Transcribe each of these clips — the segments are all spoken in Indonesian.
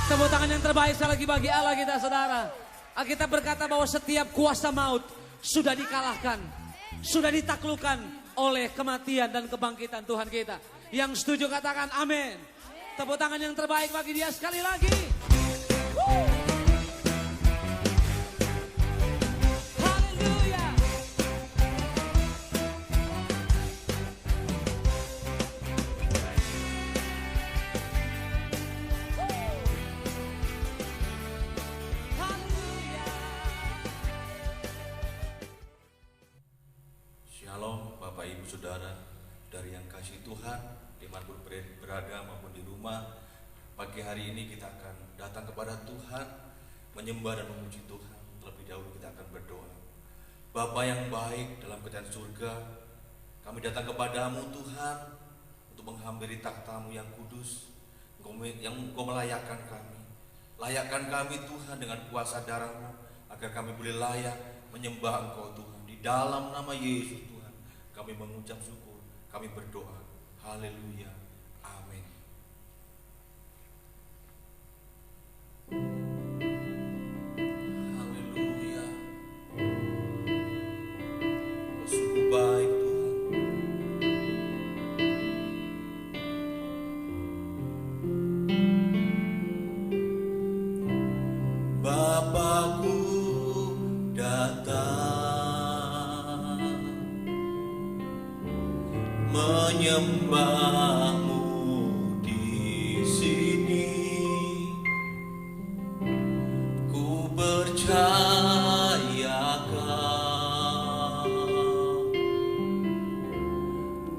Tepuk tangan yang terbaik sekali lagi bagi Allah kita, saudara. Alkitab berkata bahwa setiap kuasa maut sudah dikalahkan, sudah ditaklukkan oleh kematian dan kebangkitan Tuhan kita. Yang setuju katakan amin. Tepuk tangan yang terbaik bagi dia sekali lagi. Haleluya. Shalom Bapak Ibu Saudara, dari yang kasih Tuhan dimanapun berada maupun di rumah. Pagi hari ini kita akan datang kepada Tuhan, menyembah dan memuji Tuhan. Terlebih dahulu kita akan berdoa. Bapa yang baik dalam kerajaan surga, kami datang kepadamu Tuhan untuk menghampiri takhta-Mu yang kudus, yang Engkau melayakkan kami. Layakkan kami Tuhan dengan kuasa darah-Mu, agar kami boleh layak menyembah Engkau Tuhan. Di dalam nama Yesus Tuhan, kami mengucap syukur, kami berdoa. Haleluya. Amin. Haleluya. Kau sungguh baik Tuhan. Bapakku datang menyembah-Mu di sini. Ku percaya Kau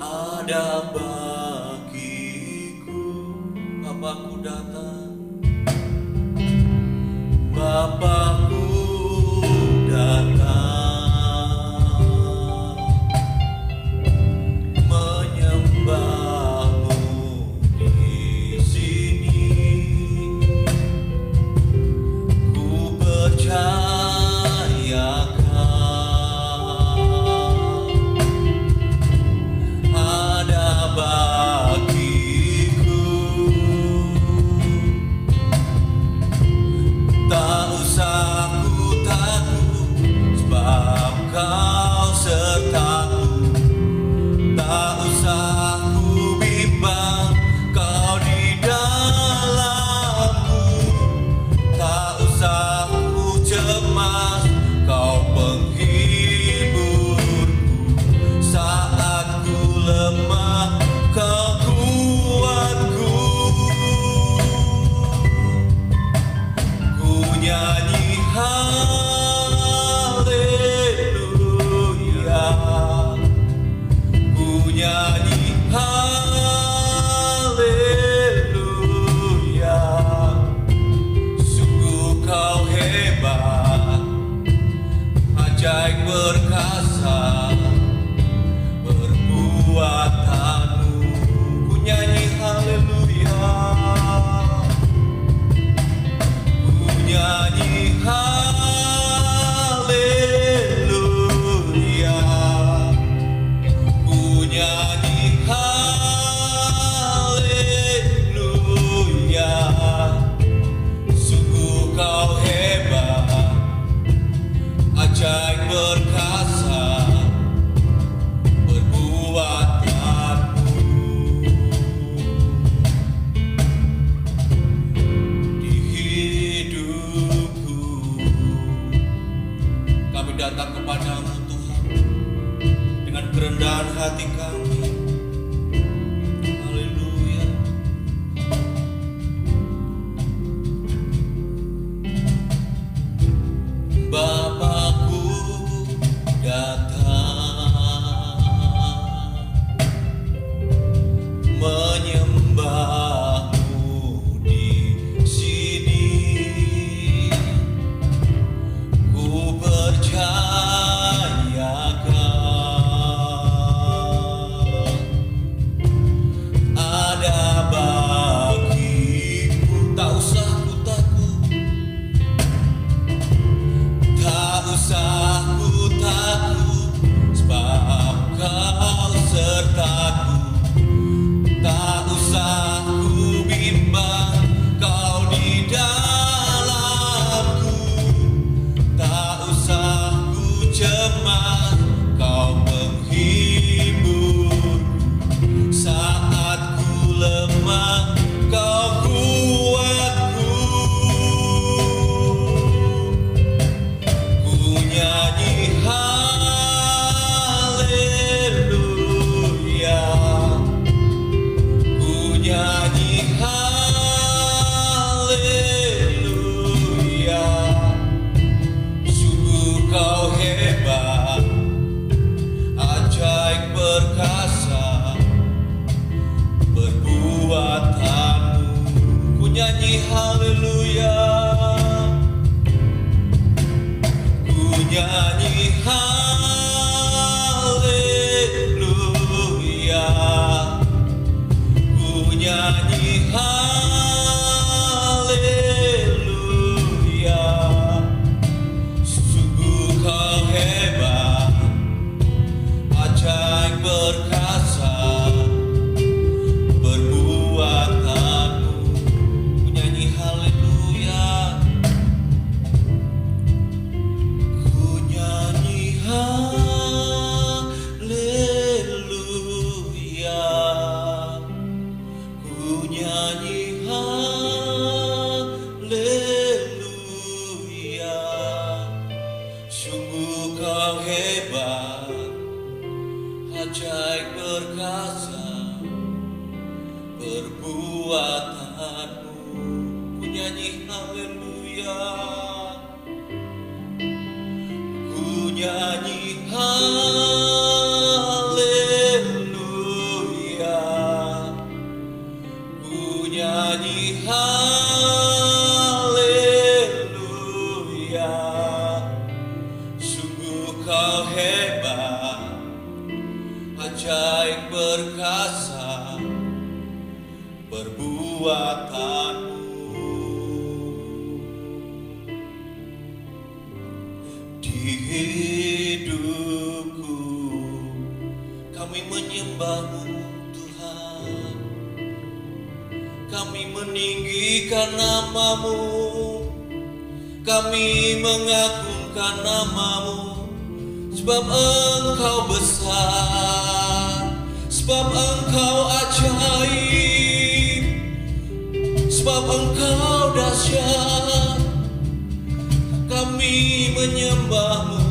ada bagiku. Bapakku datang, Bapakku datang menyembah-Mu di sini. Ku percaya Kau ada bagiku. Tak usah ku takut, sebab Kau sertaku. Tak usah ku bimbang, Kau di dalamku. Tak usah ku cemas, Kau penghiburku. Saat ku lemah, Kau kuatku. Ku nyanyi haleluya, ku nyanyi haleluya. Sungguh Kau hebat, ajaib perkasa perbuatan-Mu. Ku nyanyi haleluya, ku nyanyi haleluya, ku nyanyi haleluya. Sungguh Kau hebat, ajaib perkasa perbuatan-Mu. Di hidupku kami datang kepadamu Tuhan dengan kerendahan hati kami. Haleluya. Bapakku datang menyembah-Mu di sini. Ku percaya Kau nyanyi haleluya, ku nyanyi haleluya, ku nyanyi haleluya. Sungguh kau hebat, ajaib perkasa perbuatanmu. Ku nyanyi haleluya, ku nyanyi haleluya, ku nyanyi haleluya. Sungguh kau hebat, ajaib perkasa perbuatanmu. Ku nyanyi haleluya, ku nyanyi haleluya, ku nyanyi haleluya. Sungguh kau hebat, ajaib perkasa perbuatanmu. Di hidupku kami menyembah-Mu Tuhan, kami meninggikan nama-Mu, kami mengagungkan nama-Mu. Sebab Engkau besar, sebab Engkau ajaib, sebab Engkau dahsyat. Kami menyembah-Mu,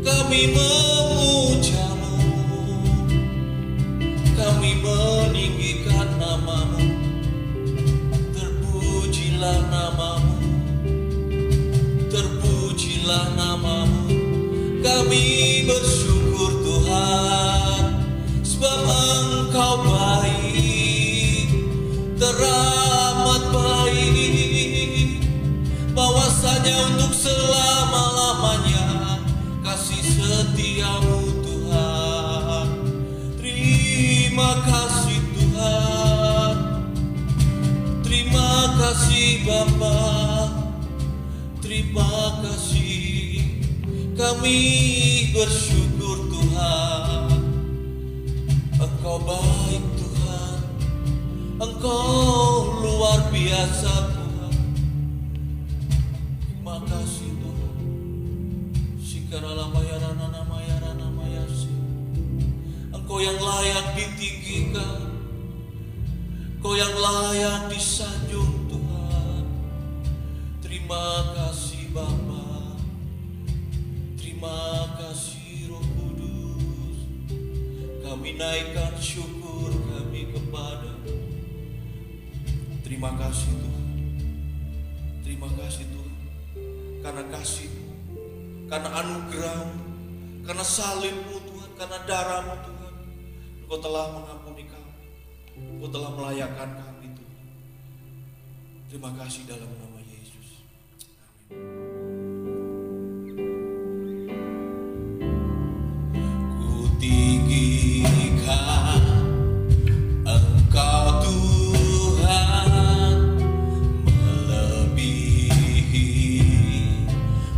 kami memuja-Mu, kami meninggikan nama-Mu. Terpujilah nama-Mu, terpujilah nama-Mu. Kami bersyukur Tuhan, sebab Engkau baik, teramat baik. Bahwasanya untuk selama-lamanya kasih setia-Mu Tuhan. Terima kasih Tuhan, terima kasih Bapa, terima kasih. Kami bersyukur Tuhan, Engkau baik Tuhan, Engkau luar biasa Tuhan. Terima kasih Tuhan. Sikaralamayarana mayarana mayasi. Engkau yang layak ditinggikan, Engkau yang layak disanjung Tuhan. Terima kasih Bapa, terima kasih Roh Kudus. Kami naikkan syukur kami kepada-Mu. Terima kasih Tuhan, terima kasih Tuhan, karena kasih-Mu, karena anugerah-Mu, karena salib-Mu Tuhan, karena darah-Mu Tuhan. Engkau telah mengampuni kami, Engkau telah melayakkan kami Tuhan. Terima kasih dalam nama Yesus. Amin. Tinggikan Engkau Tuhan, melebihi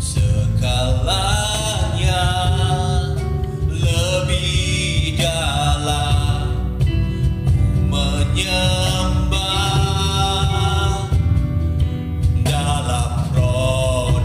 segalanya, lebih dalam ku menyembah dalam roh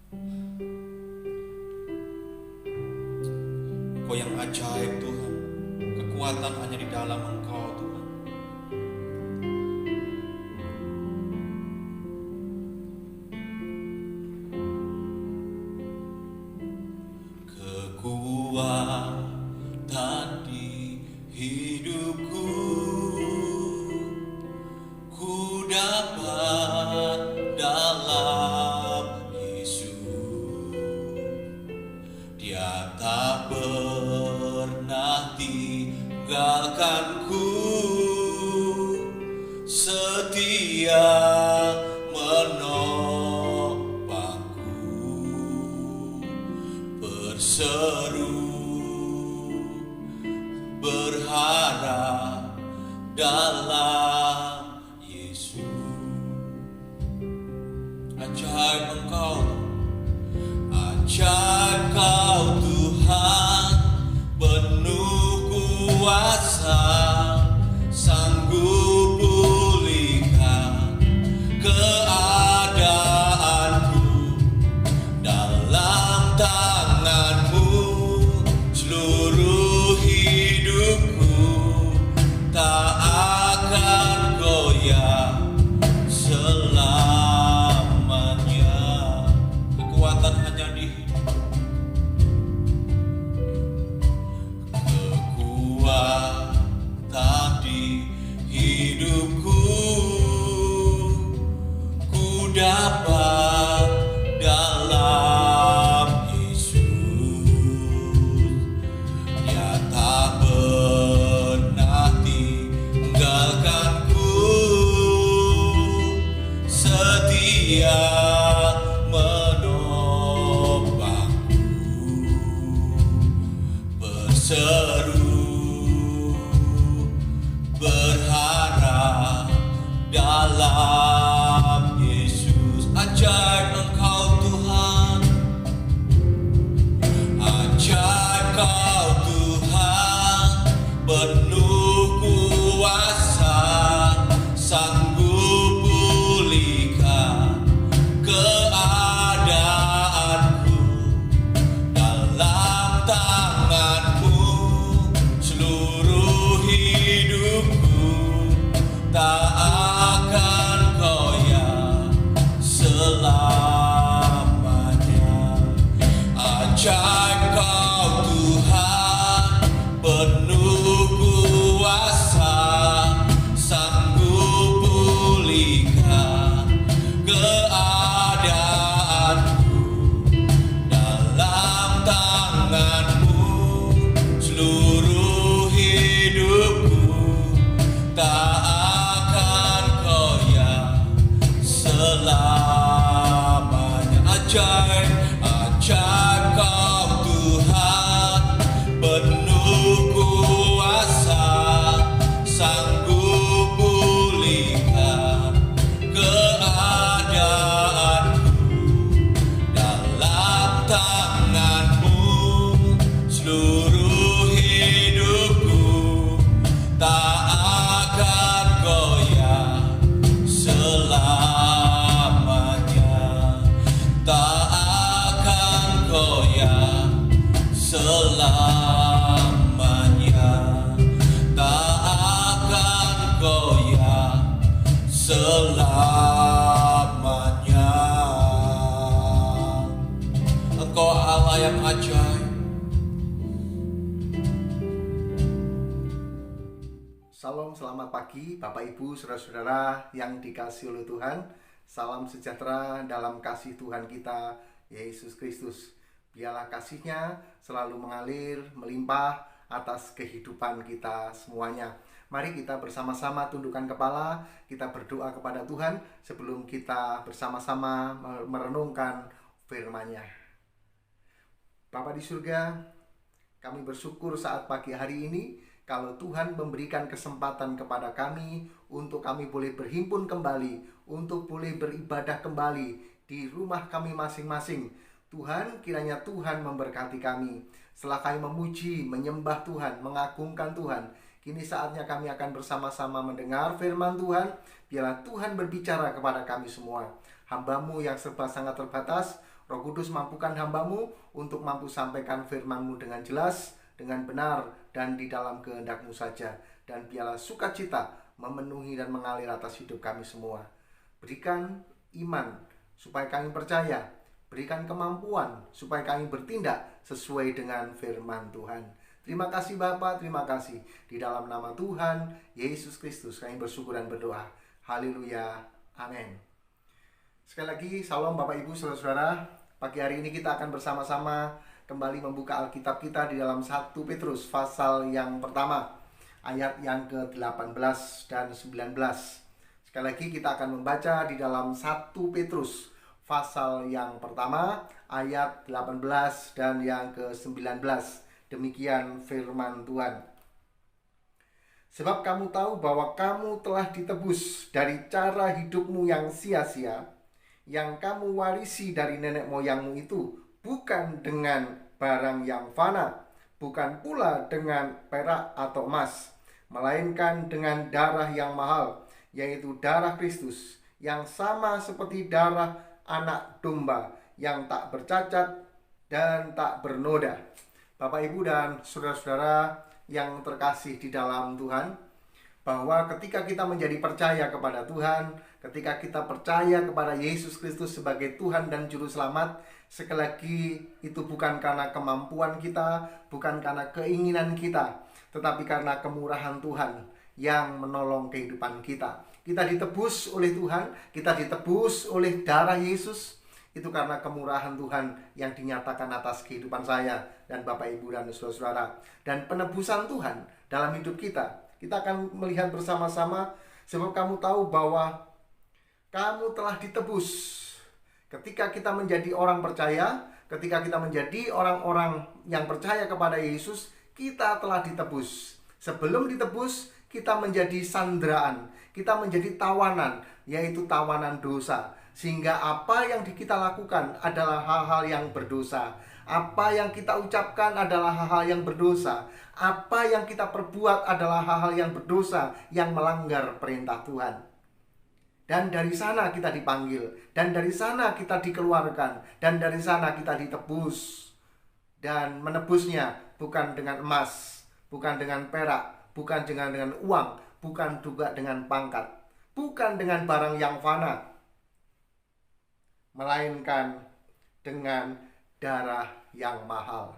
Engkau yang ajaib Tuhan, kekuatan hanya di dalam Engkau Tuhan. Kekuatan di hidupku, ku dapat dalam Yesus. Dia tak pernah tinggalkanku, setia menopangku, berseru berharap dalam Yesus. Ajaib Engkau, ajaib Kau Tuhan, penuh kuasa, sanggup pulihkan keadaanku. Dalam tangan-Mu seluruh hidupku tak akan goyah selamanya. Kekuatan hanya di kekuatan di hidupku, ku dapat dalam Yesus. Dia tak pernah tinggalkanku, setia menopangku, berseru berharap dalam Yesus. Ajaib Engkau Tuhan, ajaib Kau Tuhan, penuh kuasa, sanggup pulihkan keadaanku. Dalam tangan-Mu seluruh hidupku tak akan goyah selamanya. Ajaib Kau Tuhan, penuh kuasa, sanggup pulihkan keadaanku. Dalam tangan-Mu seluruh hidupku tak akan goyah selamanya. Ajaib, ajaib Kau Tuhan, penuh kuasa, sanggup pulihkan keadaanku. Dalam tangan-Mu seluruh hidupku tak akan goyah selamanya, tak akan goyah selamanya, tak akan goyah selamanya. Engkau Allah yang ajaib. Salam, selamat pagi Bapak Ibu, saudara-saudara yang dikasihi oleh Tuhan. Salam sejahtera dalam kasih Tuhan kita Yesus Kristus. Biarlah kasih-Nya selalu mengalir, melimpah atas kehidupan kita semuanya. Mari kita bersama-sama tundukkan kepala, kita berdoa kepada Tuhan sebelum kita bersama-sama merenungkan firman-Nya. Bapa di surga, kami bersyukur saat pagi hari ini kalau Tuhan memberikan kesempatan kepada kami untuk kami boleh berhimpun kembali, untuk boleh beribadah kembali di rumah kami masing-masing. Tuhan, kiranya Tuhan memberkati kami. Setelah kami memuji, menyembah Tuhan, mengagungkan Tuhan, kini saatnya kami akan bersama-sama mendengar firman Tuhan. Biarlah Tuhan berbicara kepada kami semua. Hamba-Mu yang serba sangat terbatas, Roh Kudus mampukan hamba-Mu untuk mampu sampaikan firman-Mu dengan jelas, dengan benar, dan di dalam kehendak-Mu saja. Dan biarlah sukacita memenuhi dan mengalir atas hidup kami semua. Berikan iman supaya kami percaya, berikan kemampuan supaya kami bertindak sesuai dengan firman Tuhan. Terima kasih Bapa, terima kasih. Di dalam nama Tuhan Yesus Kristus kami bersyukur dan berdoa. Haleluya, amin. Sekali lagi, salam Bapak Ibu, saudara-saudara. Pagi hari ini kita akan bersama-sama kembali membuka Alkitab kita di dalam 1 Petrus pasal yang pertama, ayat yang ke-18 dan 19. Sekali lagi kita akan membaca di dalam 1 Petrus pasal yang pertama, ayat 18 dan yang ke-19. Demikian firman Tuhan. Sebab kamu tahu bahwa kamu telah ditebus dari cara hidupmu yang sia-sia, yang kamu warisi dari nenek moyangmu itu, bukan dengan barang yang fana, bukan pula dengan perak atau emas, melainkan dengan darah yang mahal, yaitu darah Kristus, yang sama seperti darah anak domba, yang tak bercacat dan tak bernoda. Bapak, Ibu, dan saudara-saudara yang terkasih di dalam Tuhan, bahwa ketika kita menjadi percaya kepada Tuhan, ketika kita percaya kepada Yesus Kristus sebagai Tuhan dan Juru Selamat, sekali lagi itu bukan karena kemampuan kita, bukan karena keinginan kita, tetapi karena kemurahan Tuhan yang menolong kehidupan kita. Kita ditebus oleh Tuhan, kita ditebus oleh darah Yesus. Itu karena kemurahan Tuhan yang dinyatakan atas kehidupan saya dan Bapak, Ibu, dan saudara-saudara. Dan penebusan Tuhan dalam hidup kita. Kita akan melihat bersama-sama, sebab kamu tahu bahwa kamu telah ditebus. Ketika kita menjadi orang percaya, ketika kita menjadi orang-orang yang percaya kepada Yesus, kita telah ditebus. Sebelum ditebus, kita menjadi sandraan, kita menjadi tawanan, yaitu tawanan dosa. Sehingga apa yang kita lakukan adalah hal-hal yang berdosa. Apa yang kita ucapkan adalah hal-hal yang berdosa. Apa yang kita perbuat adalah hal-hal yang berdosa, yang melanggar perintah Tuhan. Dan dari sana kita dipanggil, dan dari sana kita dikeluarkan, dan dari sana kita ditebus. Dan menebusnya bukan dengan emas, bukan dengan perak, bukan dengan uang, bukan juga dengan pangkat, bukan dengan barang yang fana, melainkan dengan darah yang mahal.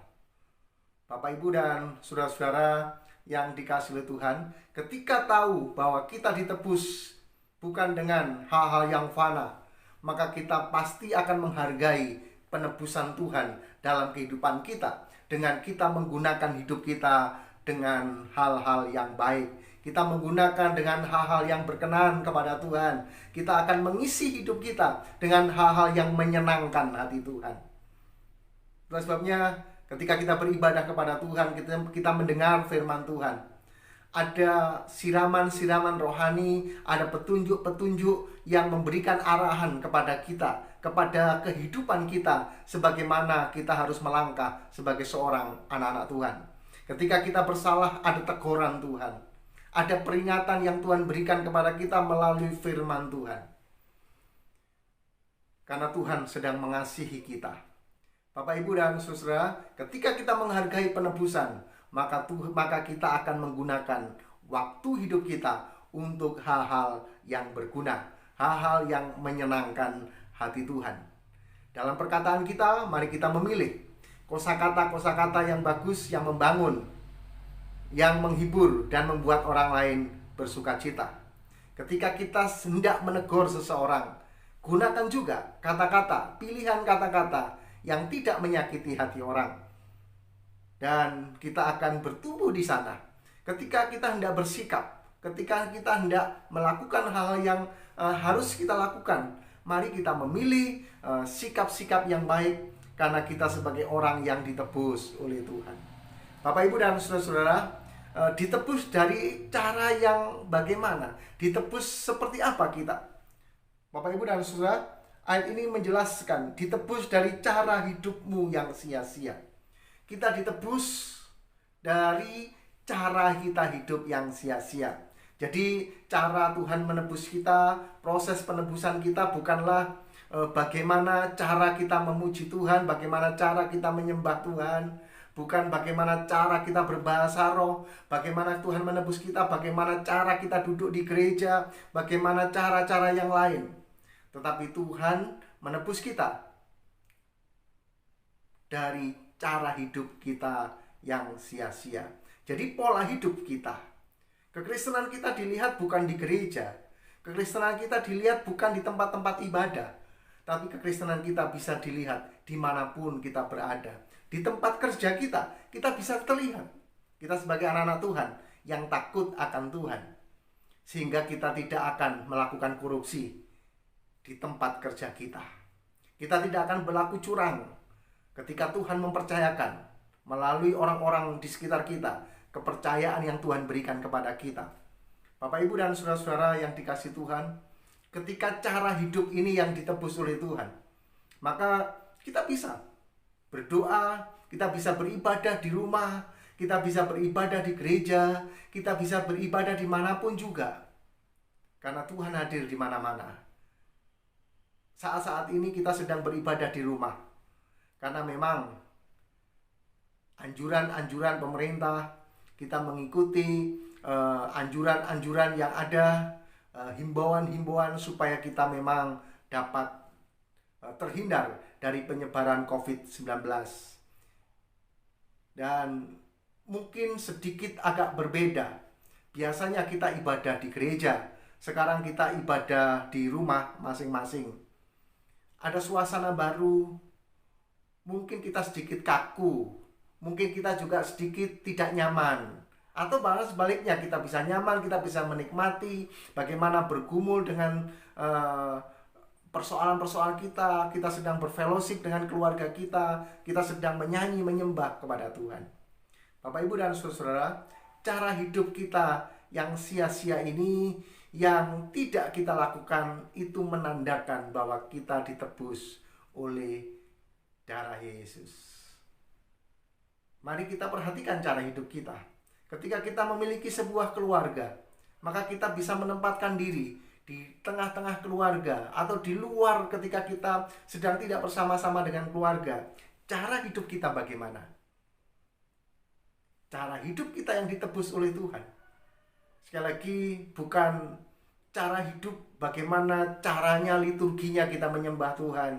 Bapak, Ibu, dan saudara-saudara yang dikasihi oleh Tuhan, ketika tahu bahwa kita ditebus bukan dengan hal-hal yang fana, maka kita pasti akan menghargai penebusan Tuhan dalam kehidupan kita, dengan kita menggunakan hidup kita dengan hal-hal yang baik. Kita menggunakan dengan hal-hal yang berkenan kepada Tuhan. Kita akan mengisi hidup kita dengan hal-hal yang menyenangkan hati Tuhan. Itulah sebabnya ketika kita beribadah kepada Tuhan, kita mendengar firman Tuhan. Ada siraman-siraman rohani, ada petunjuk-petunjuk yang memberikan arahan kepada kita, kepada kehidupan kita, sebagaimana kita harus melangkah sebagai seorang anak-anak Tuhan. Ketika kita bersalah, ada teguran Tuhan. Ada peringatan yang Tuhan berikan kepada kita melalui firman Tuhan. Karena Tuhan sedang mengasihi kita. Bapak, Ibu, dan saudara, ketika kita menghargai penebusan, maka kita akan menggunakan waktu hidup kita untuk hal-hal yang berguna, hal-hal yang menyenangkan hati Tuhan. Dalam perkataan kita, mari kita memilih kosakata-kosakata yang bagus, yang membangun, yang menghibur dan membuat orang lain bersukacita. Ketika kita hendak menegur seseorang, gunakan juga kata-kata, pilihan kata-kata yang tidak menyakiti hati orang. Dan kita akan bertumbuh di sana. Ketika kita hendak bersikap, ketika kita hendak melakukan hal yang harus kita lakukan, mari kita memilih sikap-sikap yang baik, karena kita sebagai orang yang ditebus oleh Tuhan. Bapak, Ibu, dan saudara-saudara, ditebus dari cara yang bagaimana? Ditebus seperti apa kita? Bapak, Ibu, dan saudara, ayat ini menjelaskan ditebus dari cara hidupmu yang sia-sia. Kita ditebus dari cara kita hidup yang sia-sia. Jadi cara Tuhan menebus kita, proses penebusan kita bukanlah bagaimana cara kita memuji Tuhan, bagaimana cara kita menyembah Tuhan, bukan bagaimana cara kita berbahasa roh, bagaimana Tuhan menebus kita, bagaimana cara kita duduk di gereja, bagaimana cara-cara yang lain. Tetapi Tuhan menebus kita dari cara hidup kita yang sia-sia. Jadi pola hidup kita, kekristenan kita dilihat bukan di gereja, kekristenan kita dilihat bukan di tempat-tempat ibadah, tapi kekristenan kita bisa dilihat dimanapun kita berada. Di tempat kerja kita bisa terlihat. Kita sebagai anak-anak Tuhan yang takut akan Tuhan, sehingga kita tidak akan melakukan korupsi di tempat kerja kita. Kita tidak akan berlaku curang ketika Tuhan mempercayakan melalui orang-orang di sekitar kita kepercayaan yang Tuhan berikan kepada kita. Bapak, Ibu, dan saudara-saudara yang dikasihi Tuhan, ketika cara hidup ini yang ditebus oleh Tuhan, maka kita bisa berdoa, kita bisa beribadah di rumah, kita bisa beribadah di gereja, kita bisa beribadah dimanapun juga, karena Tuhan hadir di mana-mana. Saat-saat ini kita sedang beribadah di rumah, karena memang anjuran-anjuran pemerintah, kita mengikuti anjuran-anjuran yang ada, himbauan-himbauan supaya kita memang dapat terhindar dari penyebaran COVID-19. Dan mungkin sedikit agak berbeda. Biasanya kita ibadah di gereja, sekarang kita ibadah di rumah masing-masing. Ada suasana baru, mungkin kita sedikit kaku, mungkin kita juga sedikit tidak nyaman. Atau bahkan sebaliknya, kita bisa nyaman, kita bisa menikmati bagaimana bergumul dengan persoalan-persoalan kita sedang berfellowship dengan keluarga kita sedang menyanyi, menyembah kepada Tuhan. Bapak, Ibu, dan saudara, cara hidup kita yang sia-sia ini, yang tidak kita lakukan, itu menandakan bahwa kita ditebus oleh darah Yesus. Mari kita perhatikan cara hidup kita. Ketika kita memiliki sebuah keluarga, maka kita bisa menempatkan diri di tengah-tengah keluarga atau di luar ketika kita sedang tidak bersama-sama dengan keluarga. Cara hidup kita bagaimana? Cara hidup kita yang ditebus oleh Tuhan. Sekali lagi, bukan cara hidup bagaimana caranya, liturginya kita menyembah Tuhan,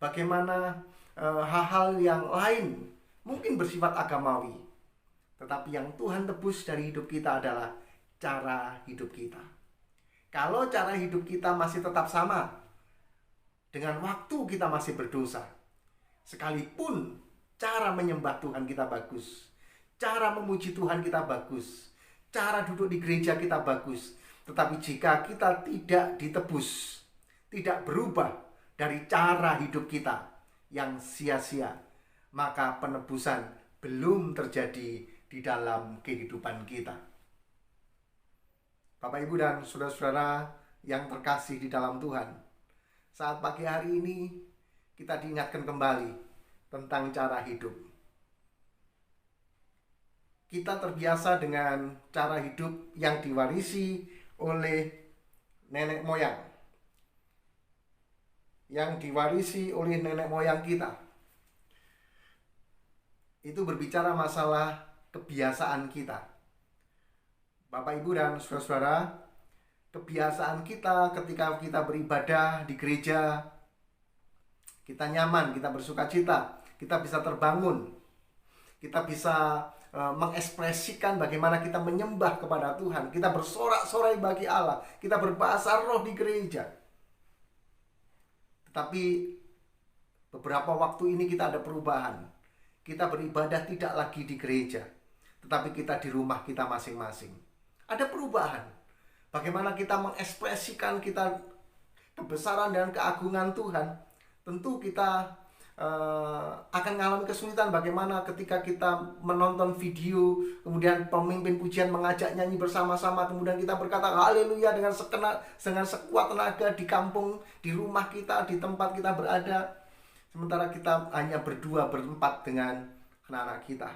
bagaimana hal-hal yang lain mungkin bersifat agamawi, tetapi yang Tuhan tebus dari hidup kita adalah cara hidup kita. Kalau cara hidup kita masih tetap sama dengan waktu kita masih berdosa, sekalipun cara menyembah Tuhan kita bagus, cara memuji Tuhan kita bagus, cara duduk di gereja kita bagus, tetapi jika kita tidak ditebus, tidak berubah dari cara hidup kita yang sia-sia, maka penebusan belum terjadi di dalam kehidupan kita. Bapak, Ibu, dan saudara-saudara yang terkasih di dalam Tuhan, saat pagi hari ini kita diingatkan kembali tentang cara hidup. Kita terbiasa dengan cara hidup yang diwarisi oleh nenek moyang, yang diwarisi oleh nenek moyang kita. Itu berbicara masalah kebiasaan kita. Bapak, Ibu, dan saudara-saudara, kebiasaan kita ketika kita beribadah di gereja, kita nyaman, kita bersuka cita, kita bisa terbangun, kita bisa mengekspresikan bagaimana kita menyembah kepada Tuhan, kita bersorak-sorai bagi Allah, kita berbahasa roh di gereja. Tetapi beberapa waktu ini kita ada perubahan. Kita beribadah tidak lagi di gereja, tetapi kita di rumah kita masing-masing. Ada perubahan. Bagaimana kita mengekspresikan kita kebesaran dan keagungan Tuhan. Tentu kita akan mengalami kesulitan bagaimana ketika kita menonton video, kemudian pemimpin pujian mengajak nyanyi bersama-sama, kemudian kita berkata haleluya dengan sekuat tenaga di kampung, di rumah kita, di tempat kita berada. Sementara kita hanya berdua, berempat dengan anak-anak kita.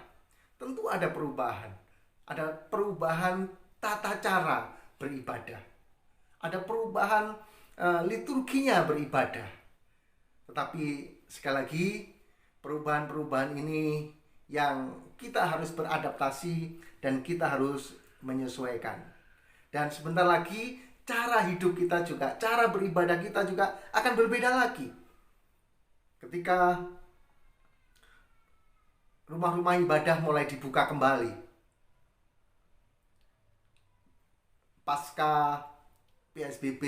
Tentu ada perubahan. Ada perubahan tata cara beribadah. Ada perubahan liturginya beribadah. Tetapi sekali lagi, perubahan-perubahan ini yang kita harus beradaptasi dan kita harus menyesuaikan. Dan sebentar lagi cara hidup kita juga, cara beribadah kita juga akan berbeda lagi. Ketika rumah-rumah ibadah mulai dibuka kembali pasca PSBB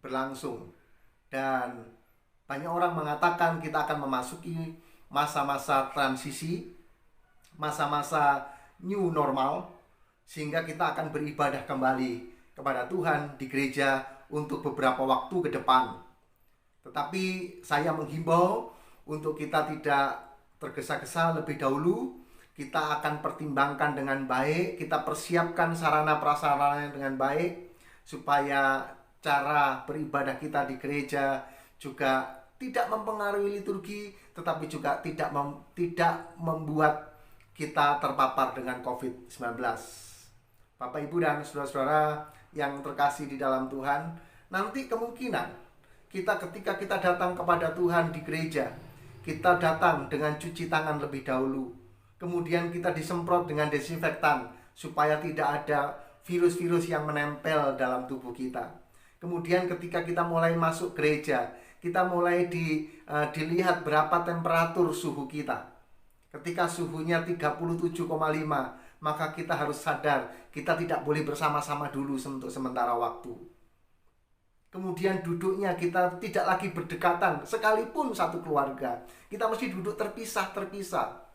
berlangsung, dan banyak orang mengatakan kita akan memasuki masa-masa transisi, masa-masa new normal, sehingga kita akan beribadah kembali kepada Tuhan di gereja untuk beberapa waktu ke depan. Tetapi saya menghimbau untuk kita tidak tergesa-gesa lebih dahulu. Kita akan pertimbangkan dengan baik, kita persiapkan sarana prasarana dengan baik, supaya cara beribadah kita di gereja juga tidak mempengaruhi liturgi, tetapi juga tidak membuat kita terpapar dengan COVID-19. Bapak, Ibu, dan saudara-saudara yang terkasih di dalam Tuhan, nanti kemungkinan ketika kita datang kepada Tuhan di gereja, kita datang dengan cuci tangan lebih dahulu. Kemudian kita disemprot dengan desinfektan supaya tidak ada virus-virus yang menempel dalam tubuh kita. Kemudian ketika kita mulai masuk gereja, kita mulai dilihat berapa temperatur suhu kita. Ketika suhunya 37,5, maka kita harus sadar kita tidak boleh bersama-sama dulu untuk sementara waktu. Kemudian duduknya kita tidak lagi berdekatan, sekalipun satu keluarga. Kita mesti duduk terpisah.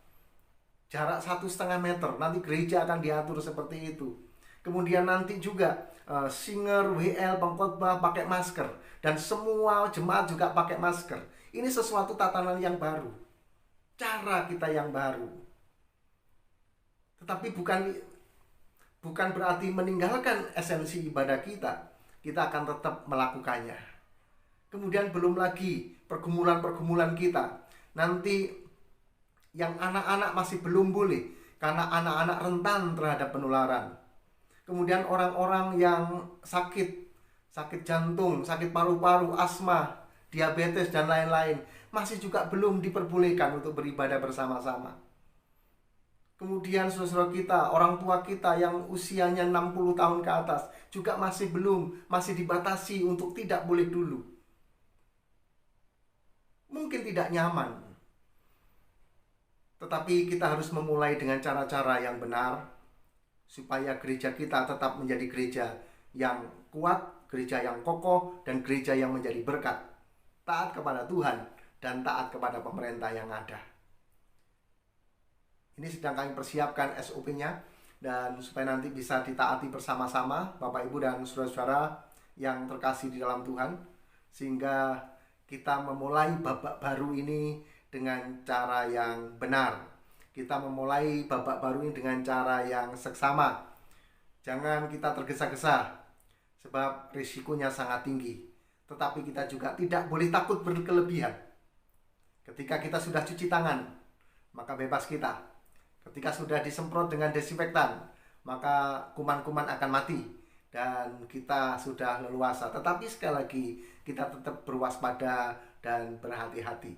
Jarak 1,5 meter, nanti gereja akan diatur seperti itu. Kemudian nanti juga singer, WL, pengkhotbah pakai masker, dan semua jemaat juga pakai masker. Ini sesuatu tatanan yang baru, cara kita yang baru. Tetapi bukan berarti meninggalkan esensi ibadah kita. Kita akan tetap melakukannya. Kemudian belum lagi pergumulan-pergumulan kita. Nanti yang anak-anak masih belum boleh, karena anak-anak rentan terhadap penularan. Kemudian orang-orang yang sakit jantung, sakit paru-paru, asma, diabetes, dan lain-lain, masih juga belum diperbolehkan untuk beribadah bersama-sama. Kemudian saudara kita, orang tua kita yang usianya 60 tahun ke atas, juga masih dibatasi untuk tidak boleh dulu. Mungkin tidak nyaman, tetapi kita harus memulai dengan cara-cara yang benar, supaya gereja kita tetap menjadi gereja yang kuat, gereja yang kokoh, dan gereja yang menjadi berkat, taat kepada Tuhan, dan taat kepada pemerintah yang ada. Ini sedang kami persiapkan SOP-nya, dan supaya nanti bisa ditaati bersama-sama, Bapak, Ibu, dan saudara-saudara yang terkasih di dalam Tuhan, sehingga kita memulai babak baru ini dengan cara yang benar. Kita memulai babak baru ini dengan cara yang seksama. Jangan kita tergesa-gesa, sebab risikonya sangat tinggi. Tetapi kita juga tidak boleh takut berkelebihan. Ketika kita sudah cuci tangan, maka bebas kita. Ketika sudah disemprot dengan desinfektan, maka kuman-kuman akan mati, dan kita sudah leluasa. Tetapi sekali lagi, kita tetap berwaspada dan berhati-hati.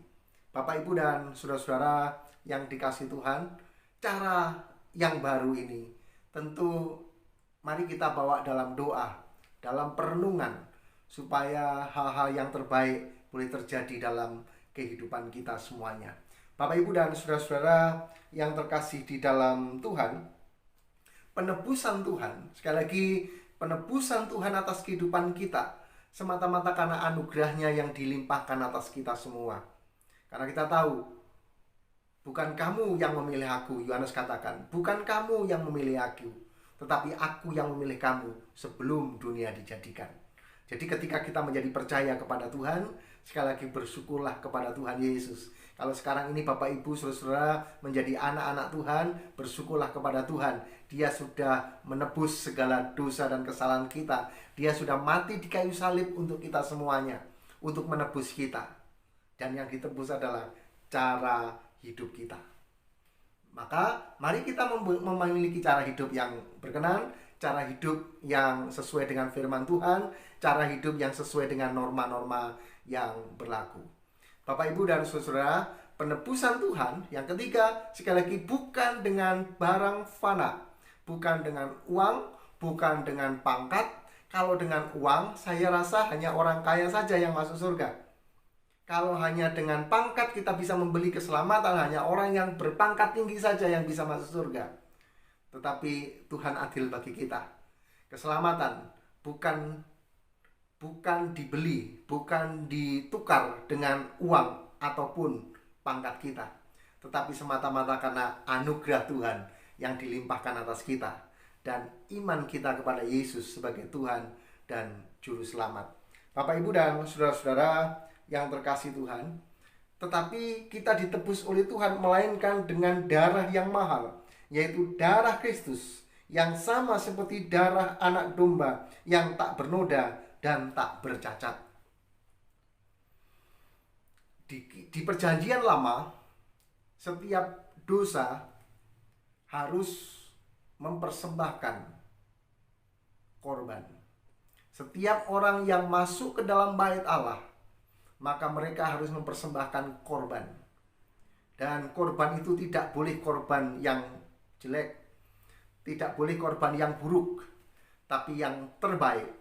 Bapak, Ibu, dan saudara-saudara yang dikasihi Tuhan, cara yang baru ini tentu mari kita bawa dalam doa, dalam perenungan, supaya hal-hal yang terbaik boleh terjadi dalam kehidupan kita semuanya. Bapak, Ibu, dan saudara-saudara yang terkasih di dalam Tuhan, penebusan Tuhan, sekali lagi, penebusan Tuhan atas kehidupan kita semata-mata karena anugerahnya yang dilimpahkan atas kita semua. Karena kita tahu, bukan kamu yang memilih aku, Yohanes katakan, bukan kamu yang memilih aku, tetapi aku yang memilih kamu sebelum dunia dijadikan. Jadi ketika kita menjadi percaya kepada Tuhan, sekali lagi bersyukurlah kepada Tuhan Yesus. Kalau sekarang ini Bapak, Ibu, saudara-saudara menjadi anak-anak Tuhan, bersyukurlah kepada Tuhan. Dia sudah menebus segala dosa dan kesalahan kita. Dia sudah mati di kayu salib untuk kita semuanya, untuk menebus kita. Dan yang ditebus adalah cara hidup kita. Maka mari kita memiliki cara hidup yang berkenan, cara hidup yang sesuai dengan firman Tuhan, cara hidup yang sesuai dengan norma-norma yang berlaku. Bapak, Ibu, dan saudara, penebusan Tuhan yang ketiga, sekali lagi, bukan dengan barang fana, bukan dengan uang, bukan dengan pangkat. Kalau dengan uang, saya rasa hanya orang kaya saja yang masuk surga. Kalau hanya dengan pangkat kita bisa membeli keselamatan, hanya orang yang berpangkat tinggi saja yang bisa masuk surga. Tetapi Tuhan adil bagi kita. Keselamatan bukan dibeli, bukan ditukar dengan uang ataupun pangkat kita, tetapi semata-mata karena anugerah Tuhan yang dilimpahkan atas kita dan iman kita kepada Yesus sebagai Tuhan dan Juru Selamat. Bapak, Ibu, dan saudara-saudara yang terkasih Tuhan, tetapi kita ditebus oleh Tuhan melainkan dengan darah yang mahal, yaitu darah Kristus, yang sama seperti darah anak domba yang tak bernoda dan tak bercacat. Di perjanjian lama, setiap dosa harus mempersembahkan korban. Setiap orang yang masuk ke dalam bait Allah, maka mereka harus mempersembahkan korban. Dan korban itu tidak boleh korban yang jelek, tidak boleh korban yang buruk, tapi yang terbaik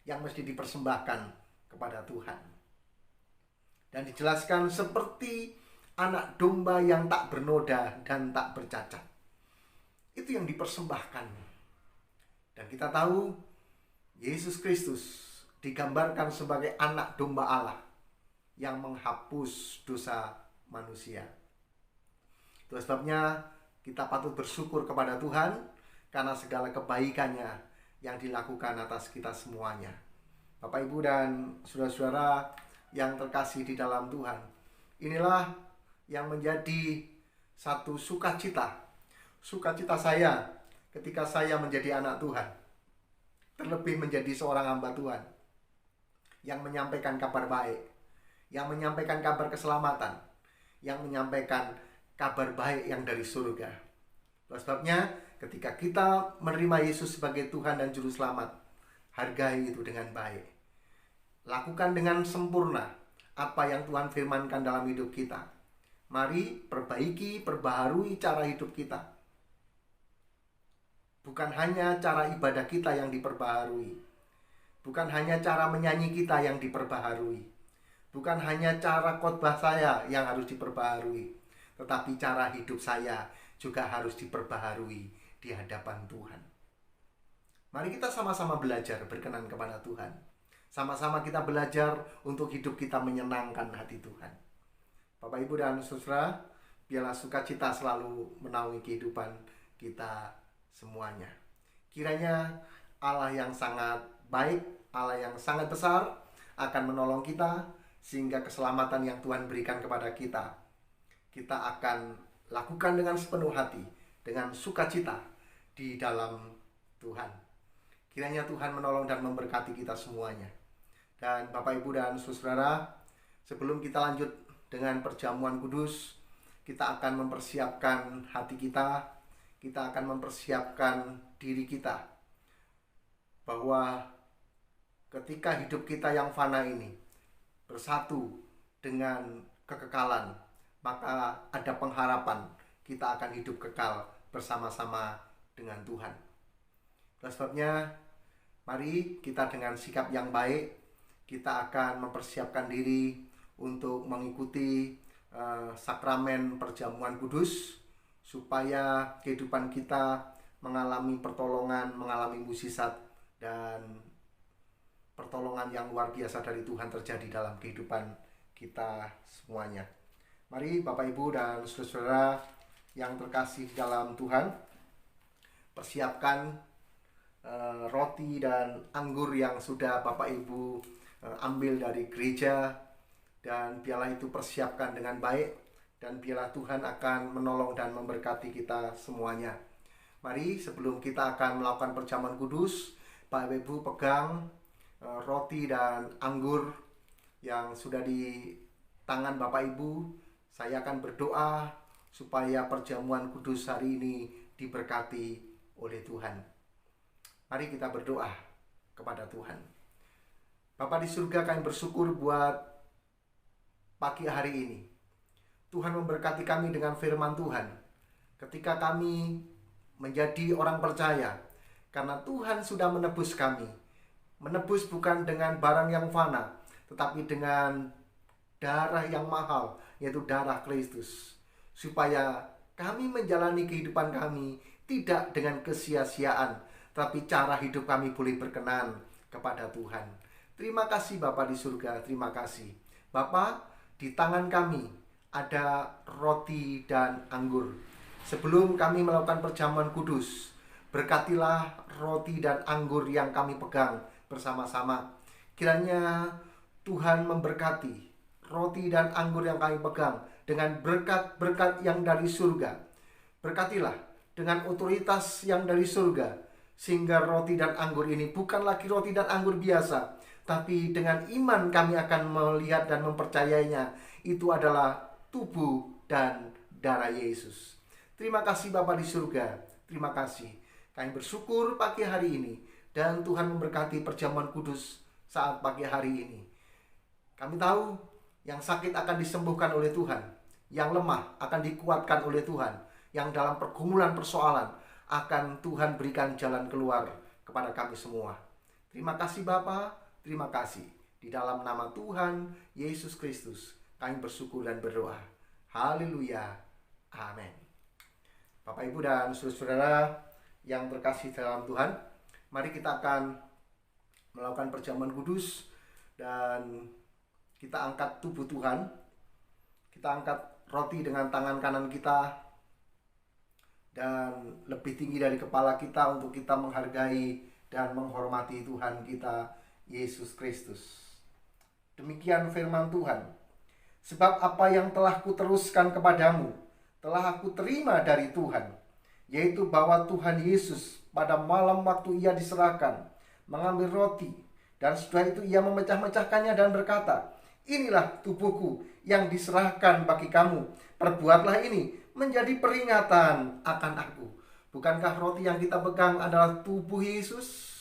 yang mesti dipersembahkan kepada Tuhan. Dan dijelaskan seperti anak domba yang tak bernoda dan tak bercacat. Itu yang dipersembahkan. Dan kita tahu Yesus Kristus digambarkan sebagai anak domba Allah yang menghapus dosa manusia. Itu sebabnya kita patut bersyukur kepada Tuhan karena segala kebaikannya yang dilakukan atas kita semuanya. Bapak, Ibu, dan saudara-saudara yang terkasih di dalam Tuhan, inilah yang menjadi satu sukacita saya ketika saya menjadi anak Tuhan, terlebih menjadi seorang hamba Tuhan yang menyampaikan kabar baik, yang menyampaikan kabar keselamatan, yang menyampaikan kabar baik yang dari surga. Oleh sebabnya, ketika kita menerima Yesus sebagai Tuhan dan Juru Selamat, hargai itu dengan baik. Lakukan dengan sempurna apa yang Tuhan firmankan dalam hidup kita. Mari perbaiki, perbaharui cara hidup kita. Bukan hanya cara ibadah kita yang diperbaharui. Bukan hanya cara menyanyi kita yang diperbaharui. Bukan hanya cara khotbah saya yang harus diperbaharui. Tetapi cara hidup saya juga harus diperbaharui di hadapan Tuhan. Mari kita sama-sama belajar berkenan kepada Tuhan. Sama-sama kita belajar untuk hidup kita menyenangkan hati Tuhan. Bapak, Ibu, dan saudara, biarlah sukacita selalu menaungi kehidupan kita semuanya. Kiranya Allah yang sangat baik, Allah yang sangat besar akan menolong kita, sehingga keselamatan yang Tuhan berikan kepada kita, kita akan lakukan dengan sepenuh hati, dengan sukacita di dalam Tuhan. Kiranya Tuhan menolong dan memberkati kita semuanya. Dan Bapak, Ibu, dan saudara, sebelum kita lanjut dengan perjamuan kudus, kita akan mempersiapkan hati kita, kita akan mempersiapkan diri kita, bahwa ketika hidup kita yang fana ini bersatu dengan kekekalan, maka ada pengharapan kita akan hidup kekal bersama-sama dengan Tuhan. Oleh sebabnya, mari kita dengan sikap yang baik, kita akan mempersiapkan diri untuk mengikuti sakramen perjamuan kudus, supaya kehidupan kita mengalami pertolongan, mengalami mukjizat dan pertolongan yang luar biasa dari Tuhan terjadi dalam kehidupan kita semuanya. Mari Bapak, Ibu, dan saudara yang terkasih dalam Tuhan, persiapkan roti dan anggur yang sudah Bapak, Ibu ambil dari gereja, dan biarlah itu persiapkan dengan baik, dan biarlah Tuhan akan menolong dan memberkati kita semuanya. Mari sebelum kita akan melakukan perjamuan kudus, Bapak, Ibu, pegang roti dan anggur yang sudah di tangan Bapak, Ibu. Saya akan berdoa supaya perjamuan kudus hari ini diberkati oleh Tuhan. Mari kita berdoa kepada Tuhan. Bapa di surga, kami bersyukur buat pagi hari ini. Tuhan memberkati kami dengan firman Tuhan. Ketika kami menjadi orang percaya, karena Tuhan sudah menebus kami. Menebus bukan dengan barang yang fana, tetapi dengan darah yang mahal, yaitu darah Kristus. Supaya kami menjalani kehidupan kami tidak dengan kesia-siaan, tapi cara hidup kami boleh berkenan kepada Tuhan. Terima kasih Bapa di surga, terima kasih. Bapa, di tangan kami ada roti dan anggur. Sebelum kami melakukan perjamuan kudus, berkatilah roti dan anggur yang kami pegang bersama-sama. Kiranya Tuhan memberkati roti dan anggur yang kami pegang dengan berkat-berkat yang dari surga. Berkatilah dengan otoritas yang dari surga, sehingga roti dan anggur ini bukan lagi roti dan anggur biasa, tapi dengan iman kami akan melihat dan mempercayainya. Itu adalah tubuh dan darah Yesus. Terima kasih Bapa di surga, terima kasih. Kami bersyukur pagi hari ini, dan Tuhan memberkati perjamuan kudus saat pagi hari ini. Kami tahu yang sakit akan disembuhkan oleh Tuhan, yang lemah akan dikuatkan oleh Tuhan, yang dalam pergumulan persoalan akan Tuhan berikan jalan keluar kepada kami semua. Terima kasih Bapa, terima kasih. Di dalam nama Tuhan Yesus Kristus kami bersyukur dan berdoa. Haleluya, amin. Bapak Ibu dan saudara-saudara yang terkasih dalam Tuhan, mari kita akan melakukan perjamuan kudus dan kita angkat tubuh Tuhan. Kita angkat roti dengan tangan kanan kita, dan lebih tinggi dari kepala kita untuk kita menghargai dan menghormati Tuhan kita Yesus Kristus. Demikian firman Tuhan. Sebab apa yang telah kuteruskan kepadamu telah aku terima dari Tuhan, yaitu bahwa Tuhan Yesus pada malam waktu ia diserahkan mengambil roti, dan setelah itu ia memecah-mecahkannya dan berkata, inilah tubuhku yang diserahkan bagi kamu. Perbuatlah ini menjadi peringatan akan aku. Bukankah roti yang kita pegang adalah tubuh Yesus?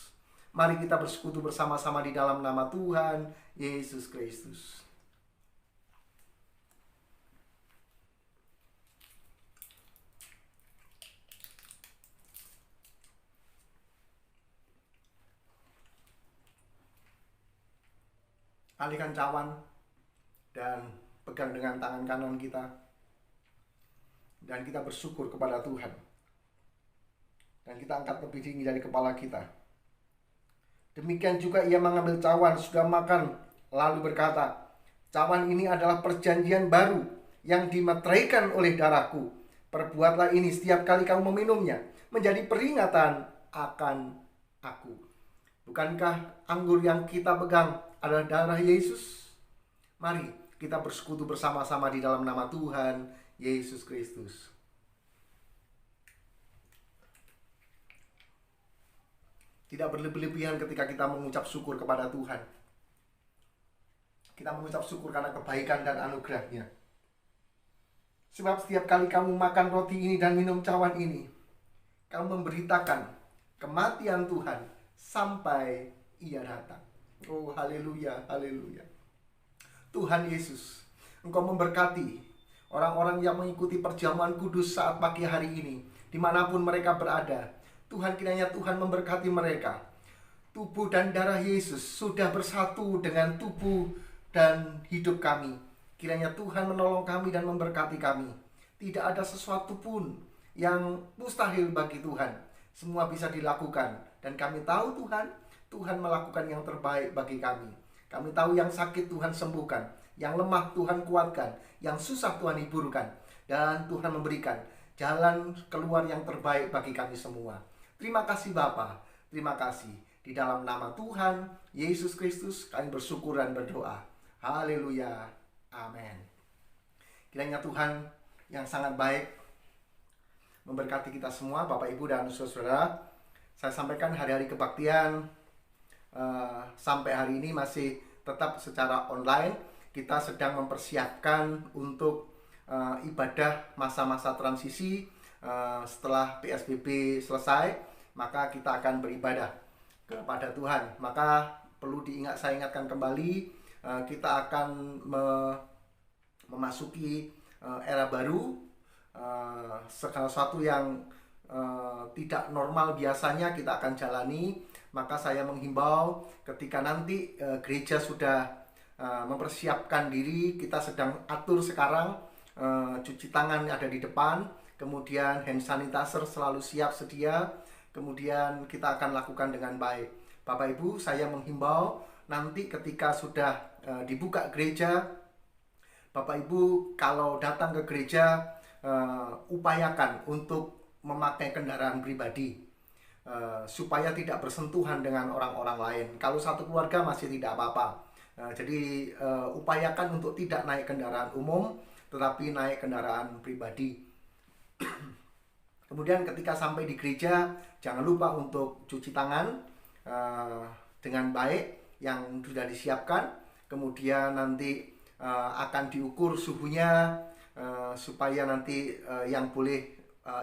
Mari kita bersekutu bersama-sama di dalam nama Tuhan Yesus Kristus. Alihkan cawan dan pegang dengan tangan kanan kita, dan kita bersyukur kepada Tuhan, dan kita angkat lebih tinggi dari kepala kita. Demikian juga ia mengambil cawan sudah makan, lalu berkata, cawan ini adalah perjanjian baru yang dimeteraikan oleh darahku. Perbuatlah ini setiap kali kamu meminumnya menjadi peringatan akan aku. Bukankah anggur yang kita pegang adalah darah Yesus? Mari kita bersekutu bersama-sama di dalam nama Tuhan Yesus Kristus. Tidak berlebih-lebihan ketika kita mengucap syukur kepada Tuhan. Kita mengucap syukur karena kebaikan dan anugerah-Nya. Sebab setiap kali kamu makan roti ini dan minum cawan ini, kamu memberitakan kematian Tuhan sampai ia datang. Oh, haleluya, haleluya. Tuhan Yesus, Engkau memberkati orang-orang yang mengikuti perjamuan kudus saat pagi hari ini, dimanapun mereka berada. Tuhan, kiranya Tuhan memberkati mereka. Tubuh dan darah Yesus sudah bersatu dengan tubuh dan hidup kami. Kiranya Tuhan menolong kami dan memberkati kami. Tidak ada sesuatu pun yang mustahil bagi Tuhan. Semua bisa dilakukan. Dan kami tahu Tuhan melakukan yang terbaik bagi kami. Kami tahu yang sakit Tuhan sembuhkan, yang lemah Tuhan kuatkan, yang susah Tuhan hiburkan. Dan Tuhan memberikan jalan keluar yang terbaik bagi kami semua. Terima kasih Bapa, terima kasih. Di dalam nama Tuhan Yesus Kristus kami bersyukur dan berdoa. Haleluya, amin. Kiranya Tuhan yang sangat baik memberkati kita semua, Bapak Ibu dan saudara. Saya sampaikan hari-hari kebaktian sampai hari ini masih tetap secara online. Kita sedang mempersiapkan untuk ibadah masa-masa transisi. Setelah PSBB selesai, maka kita akan beribadah kepada Tuhan. Maka perlu saya ingatkan kembali, kita akan memasuki era baru, segala sesuatu yang tidak normal biasanya kita akan jalani. Maka saya menghimbau ketika nanti gereja sudah mempersiapkan diri, kita sedang atur sekarang, cuci tangan ada di depan, kemudian hand sanitizer selalu siap sedia, kemudian kita akan lakukan dengan baik. Bapak Ibu, saya menghimbau nanti ketika sudah dibuka gereja, Bapak Ibu kalau datang ke gereja, upayakan untuk memakai kendaraan pribadi, supaya tidak bersentuhan dengan orang-orang lain. Kalau satu keluarga masih tidak apa-apa. Jadi upayakan untuk tidak naik kendaraan umum, tetapi naik kendaraan pribadi. Kemudian ketika sampai di gereja, jangan lupa untuk cuci tangan dengan baik yang sudah disiapkan. Kemudian nanti akan diukur suhunya, supaya nanti yang boleh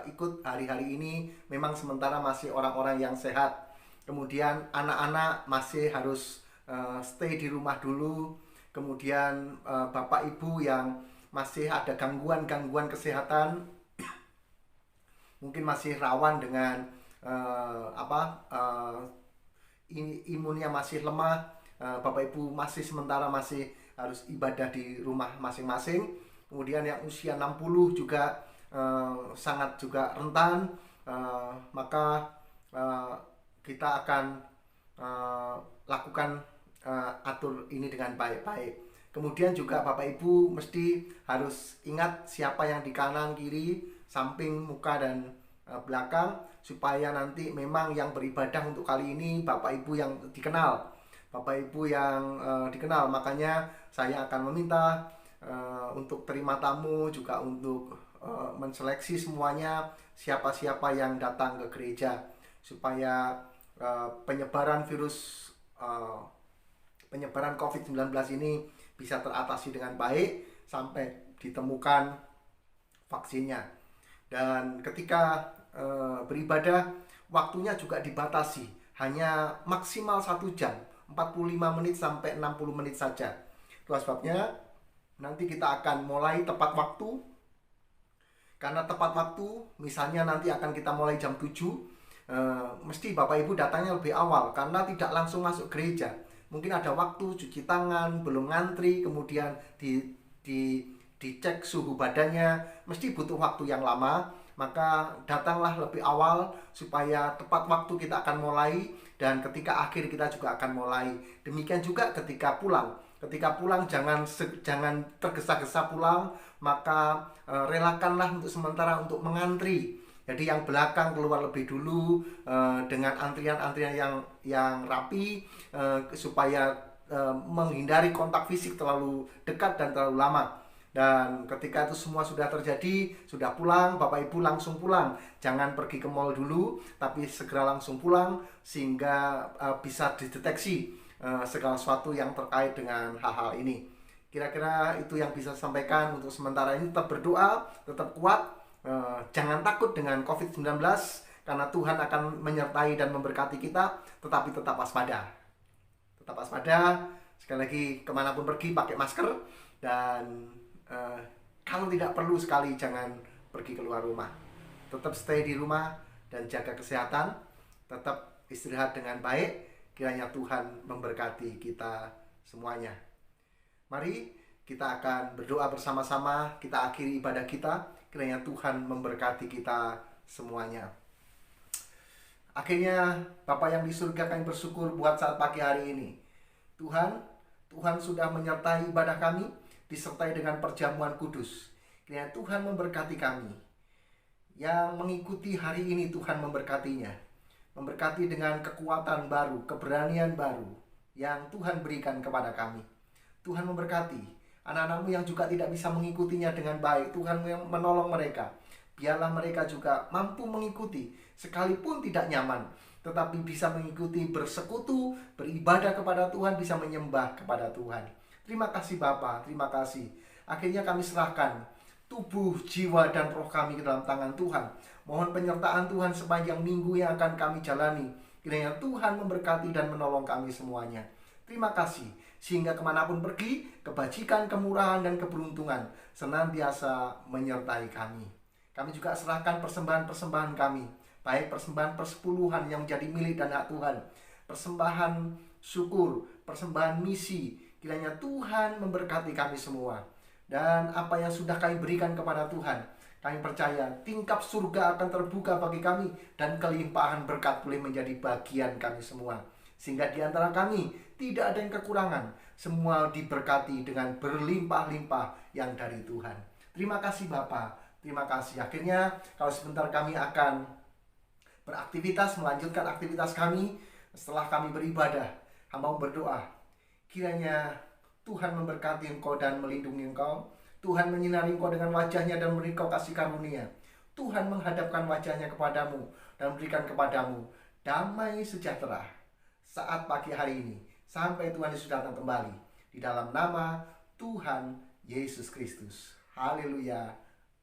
ikut hari-hari ini memang sementara masih orang-orang yang sehat. Kemudian anak-anak masih harus stay di rumah dulu. Kemudian Bapak Ibu yang masih ada gangguan-gangguan kesehatan, mungkin masih rawan dengan imunnya masih lemah, Bapak Ibu masih sementara masih harus ibadah di rumah masing-masing. Kemudian yang usia 60 juga sangat juga rentan, maka kita akan lakukan atur ini dengan baik-baik. Kemudian juga Bapak Ibu mesti harus ingat siapa yang di kanan, kiri, samping, muka, dan belakang, supaya nanti memang yang beribadah untuk kali ini Bapak Ibu yang dikenal. Bapak Ibu yang dikenal, makanya saya akan meminta untuk terima tamu, juga untuk menseleksi semuanya siapa-siapa yang datang ke gereja, supaya penyebaran COVID-19 ini bisa teratasi dengan baik sampai ditemukan vaksinnya. Dan ketika beribadah, waktunya juga dibatasi, hanya maksimal 1 jam, 45 menit sampai 60 menit saja. Itulah sebabnya nanti kita akan mulai tepat waktu. Karena tepat waktu, misalnya nanti akan kita mulai jam 7, mesti Bapak Ibu datangnya lebih awal, karena tidak langsung masuk gereja. Mungkin ada waktu cuci tangan, belum ngantri, kemudian dicek suhu badannya, mesti butuh waktu yang lama. Maka datanglah lebih awal supaya tepat waktu kita akan mulai, dan ketika akhir kita juga akan mulai. Demikian juga ketika pulang. Ketika pulang jangan tergesa-gesa pulang, maka relakanlah untuk sementara untuk mengantri. Jadi yang belakang keluar lebih dulu dengan antrian-antrian yang rapi, supaya menghindari kontak fisik terlalu dekat dan terlalu lama. Dan ketika itu semua sudah terjadi, sudah pulang, Bapak Ibu langsung pulang. Jangan pergi ke mall dulu, tapi segera langsung pulang, sehingga bisa dideteksi segala sesuatu yang terkait dengan hal-hal ini. Kira-kira itu yang bisa saya sampaikan untuk sementara ini. Tetap berdoa, tetap kuat, jangan takut dengan COVID-19, karena Tuhan akan menyertai dan memberkati kita, tetapi tetap waspada. Tetap waspada, sekali lagi kemanapun pergi pakai masker, dan kalau tidak perlu sekali jangan pergi keluar rumah. Tetap stay di rumah dan jaga kesehatan, tetap istirahat dengan baik. Kiranya Tuhan memberkati kita semuanya. Mari kita akan berdoa bersama-sama, kita akhiri ibadah kita. Kiranya Tuhan memberkati kita semuanya. Akhirnya Bapa yang di surga, kami bersyukur buat saat pagi hari ini. Tuhan sudah menyertai ibadah kami, disertai dengan perjamuan kudus. Kiranya Tuhan memberkati kami. Yang mengikuti hari ini Tuhan memberkatinya. Memberkati dengan kekuatan baru, keberanian baru yang Tuhan berikan kepada kami. Tuhan memberkati anak-anakmu yang juga tidak bisa mengikutinya dengan baik. Tuhan menolong mereka. Biarlah mereka juga mampu mengikuti, sekalipun tidak nyaman, tetapi bisa mengikuti, bersekutu, beribadah kepada Tuhan, bisa menyembah kepada Tuhan. Terima kasih Bapa, terima kasih. Akhirnya kami serahkan tubuh, jiwa, dan roh kami ke dalam tangan Tuhan. Mohon penyertaan Tuhan sepanjang minggu yang akan kami jalani. Kiranya Tuhan memberkati dan menolong kami semuanya. Terima kasih. sehingga kemanapun pergi, kebajikan, kemurahan, dan keberuntungan senantiasa menyertai kami. Kami juga serahkan persembahan-persembahan kami, baik persembahan persepuluhan yang menjadi milik dan hak Tuhan, persembahan syukur, persembahan misi. Kiranya Tuhan memberkati kami semua. Dan apa yang sudah kami berikan kepada Tuhan, kami percaya tingkap surga akan terbuka bagi kami, dan kelimpahan berkat boleh menjadi bagian kami semua. Sehingga di antara kami tidak ada yang kekurangan, semua diberkati dengan berlimpah-limpah yang dari Tuhan. Terima kasih Bapa, terima kasih. Akhirnya kalau sebentar kami akan beraktivitas, melanjutkan aktivitas kami. Setelah kami beribadah, hamba berdoa, kiranya Tuhan memberkati engkau dan melindungi engkau. Tuhan menyinari engkau dengan wajahnya dan memberi engkau kasih karunia. Tuhan menghadapkan wajahnya kepadamu dan memberikan kepadamu damai sejahtera saat pagi hari ini, sampai Tuhan Yesus datang kembali. Di dalam nama Tuhan Yesus Kristus. Haleluya.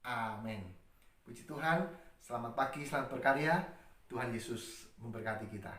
Amin. Puji Tuhan. Selamat pagi, selamat berkarya. Tuhan Yesus memberkati kita.